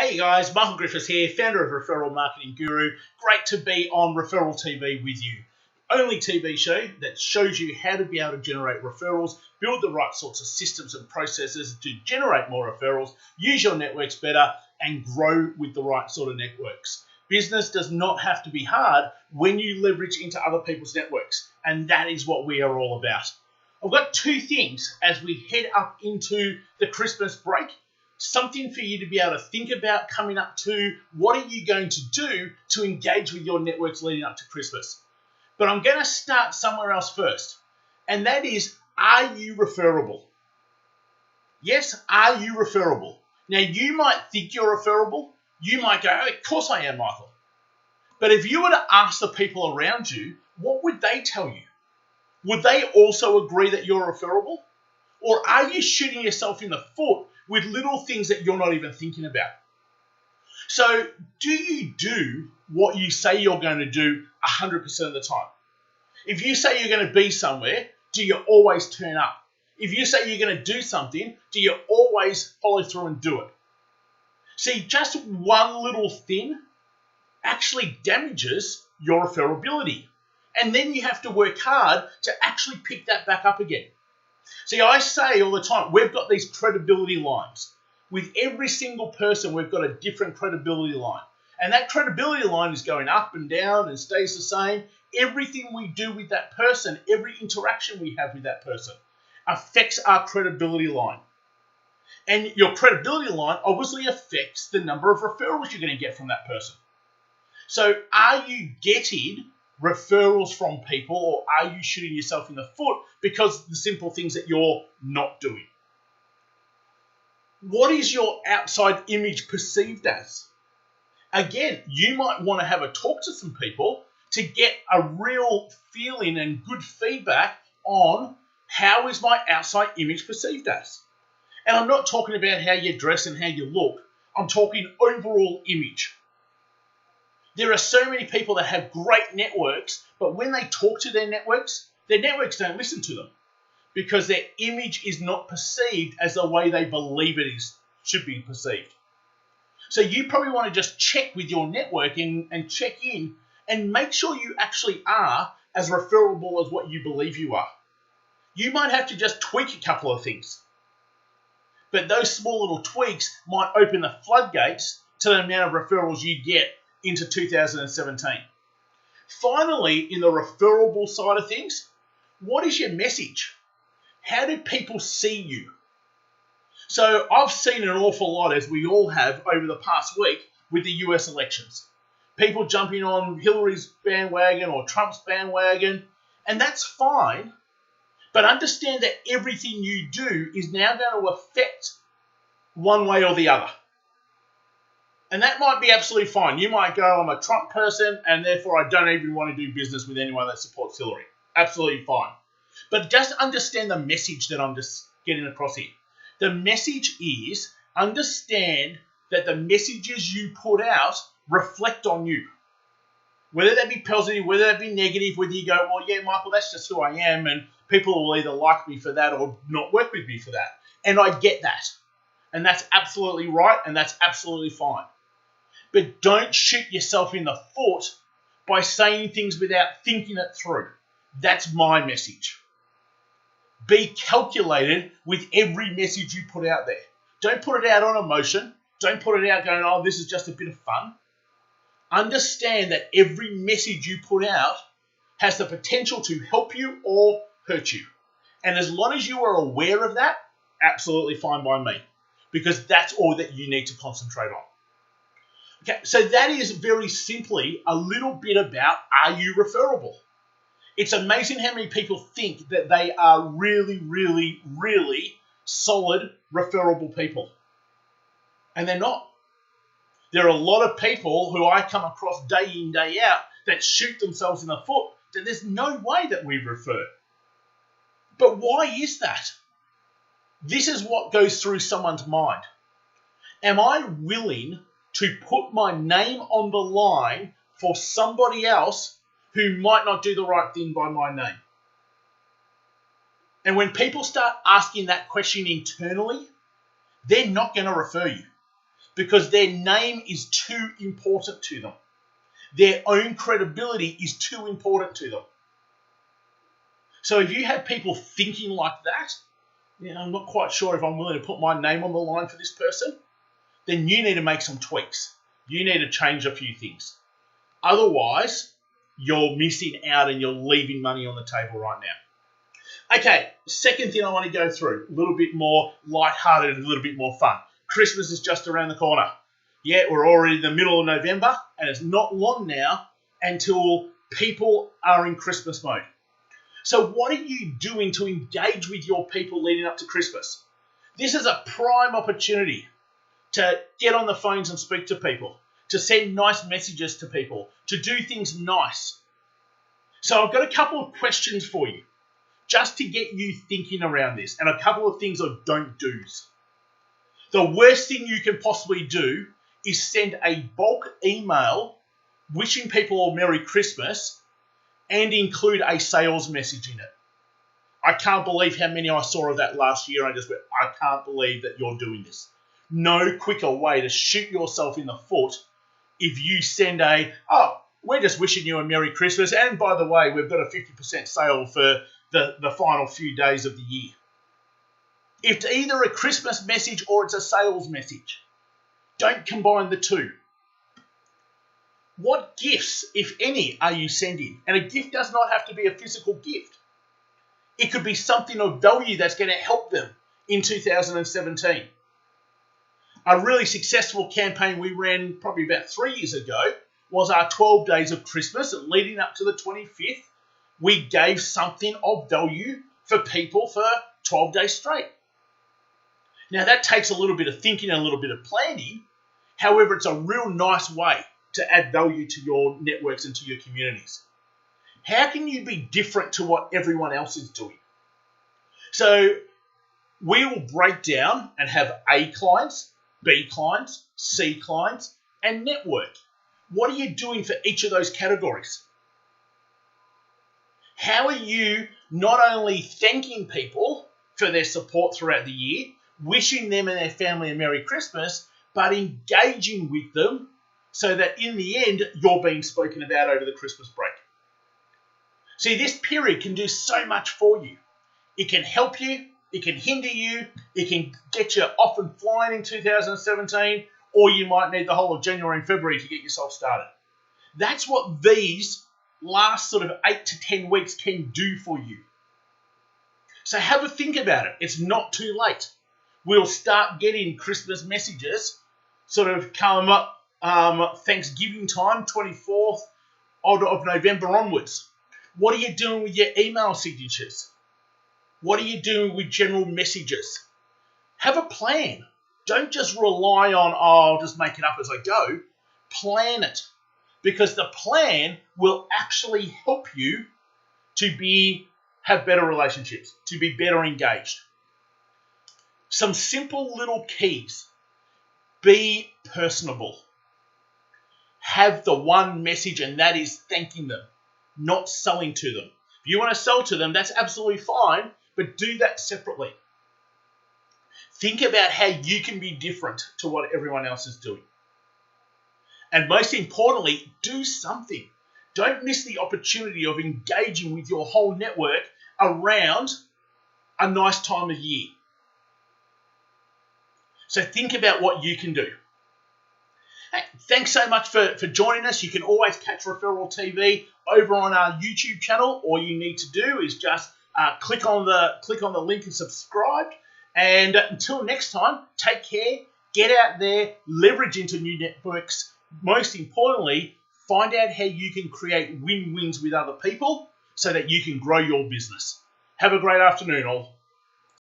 Hey guys, Michael Griffiths here, founder of Referral Marketing Guru. Great to be on Referral TV with you. Only TV show that shows you how to be able to generate referrals, build the right sorts of systems and processes to generate more referrals, use your networks better, and grow with the right sort of networks. Business does not have to be hard when you leverage into other people's networks, and that is what we are all about. I've got two things as we head up into the Christmas break. Something for you to be able to think about coming up to. What are you going to do to engage with your networks leading up to Christmas? But I'm going to start somewhere else first, and that is, are you referable? Yes, are you referable? Now, you might think you're referable. You might go, oh, of course I am, Michael. But if you were to ask the people around you, what would they tell you? Would they also agree that you're referable? Or are you shooting yourself in the foot with little things that you're not even thinking about? So do you do what you say you're going to do 100% of the time? If you say you're going to be somewhere, do you always turn up? If you say you're going to do something, do you always follow through and do it? See, just one little thing actually damages your referability. And then you have to work hard to actually pick that back up again. See, I say all the time, we've got these credibility lines. With every single person, we've got a different credibility line. And that credibility line is going up and down and stays the same. Everything we do with that person, every interaction we have with that person affects our credibility line. And your credibility line obviously affects the number of referrals you're going to get from that person. So are you getting referrals from people, or are you shooting yourself in the foot because of the simple things that you're not doing? What is your outside image perceived as? Again, you might want to have a talk to some people to get a real feeling and good feedback on how is my outside image perceived as. And I'm not talking about how you dress and how you look. I'm talking overall image. There are so many people that have great networks, but when they talk to their networks don't listen to them because their image is not perceived as the way they believe it should be perceived. So you probably want to just check with your network and check in and make sure you actually are as referable as what you believe you are. You might have to just tweak a couple of things, but those small little tweaks might open the floodgates to the amount of referrals you get into 2017. Finally, in the referable side of things, what is your message? How do people see you? So I've seen an awful lot, as we all have over the past week with the US elections. People jumping on Hillary's bandwagon or Trump's bandwagon, and that's fine, but understand that everything you do is now going to affect one way or the other. And that might be absolutely fine. You might go, I'm a Trump person, and therefore I don't even want to do business with anyone that supports Hillary. Absolutely fine. But just understand the message that I'm just getting across here. The message is, understand that the messages you put out reflect on you. Whether that be positive, whether that be negative, whether you go, well, yeah, Michael, that's just who I am, and people will either like me for that or not work with me for that. And I get that. And that's absolutely right, and that's absolutely fine. But don't shoot yourself in the foot by saying things without thinking it through. That's my message. Be calculated with every message you put out there. Don't put it out on emotion. Don't put it out going, oh, this is just a bit of fun. Understand that every message you put out has the potential to help you or hurt you. And as long as you are aware of that, absolutely fine by me, because that's all that you need to concentrate on. Okay, so that is very simply a little bit about, are you referable? It's amazing how many people think that they are really, really, really solid referable people. And they're not. There are a lot of people who I come across day in, day out that shoot themselves in the foot that there's no way that we refer. But why is that? This is what goes through someone's mind. Am I willing to put my name on the line for somebody else who might not do the right thing by my name? And when people start asking that question internally, they're not going to refer you. because their name is too important to them. Their own credibility is too important to them. So if you have people thinking like that, I'm not quite sure if I'm willing to put my name on the line for this person, then you need to make some tweaks. You need to change a few things. Otherwise, you're missing out and you're leaving money on the table right now. Okay, second thing I want to go through, a little bit more lighthearted and a little bit more fun. Christmas is just around the corner. Yeah, we're already in the middle of November, and it's not long now until people are in Christmas mode. So what are you doing to engage with your people leading up to Christmas? This is a prime opportunity to get on the phones and speak to people, to send nice messages to people, to do things nice. So I've got a couple of questions for you, just to get you thinking around this, and a couple of things of don't do's. The worst thing you can possibly do is send a bulk email wishing people a Merry Christmas and include a sales message in it. I can't believe how many I saw of that last year. I just went, I can't believe that you're doing this. No quicker way to shoot yourself in the foot if you send we're just wishing you a Merry Christmas, and by the way, we've got a 50% sale for the final few days of the year. It's either a Christmas message or it's a sales message. Don't combine the two. What gifts, if any, are you sending? And a gift does not have to be a physical gift. It could be something of value that's going to help them in 2017. A really successful campaign we ran probably about 3 years ago was our 12 days of Christmas, and leading up to the 25th, we gave something of value for people for 12 days straight. Now that takes a little bit of thinking and a little bit of planning. However, it's a real nice way to add value to your networks and to your communities. How can you be different to what everyone else is doing? So we will break down and have A clients, B clients, C clients, and network. What are you doing for each of those categories? How are you not only thanking people for their support throughout the year, wishing them and their family a Merry Christmas, but engaging with them so that in the end, you're being spoken about over the Christmas break? See, this period can do so much for you. It can help you, it can hinder you, it can get you off and flying in 2017, or you might need the whole of January and February to get yourself started. That's what these last sort of 8 to 10 weeks can do for you. So have a think about it. It's not too late. We'll start getting Christmas messages sort of come up Thanksgiving time, 24th of November onwards. What are you doing with your email signatures? What are you doing with general messages? Have a plan. Don't just rely on, I'll just make it up as I go. Plan it. Because the plan will actually help you to have better relationships, to be better engaged. Some simple little keys. Be personable. Have the one message, and that is thanking them, not selling to them. If you want to sell to them, that's absolutely fine, but do that separately. Think about how you can be different to what everyone else is doing. And most importantly, do something. Don't miss the opportunity of engaging with your whole network around a nice time of year. So think about what you can do. Hey, thanks so much for joining us. You can always catch Referral TV over on our YouTube channel. All you need to do is just click on the link and subscribe. And until next time, take care, get out there, leverage into new networks. Most importantly, find out how you can create win-wins with other people so that you can grow your business. Have a great afternoon, all.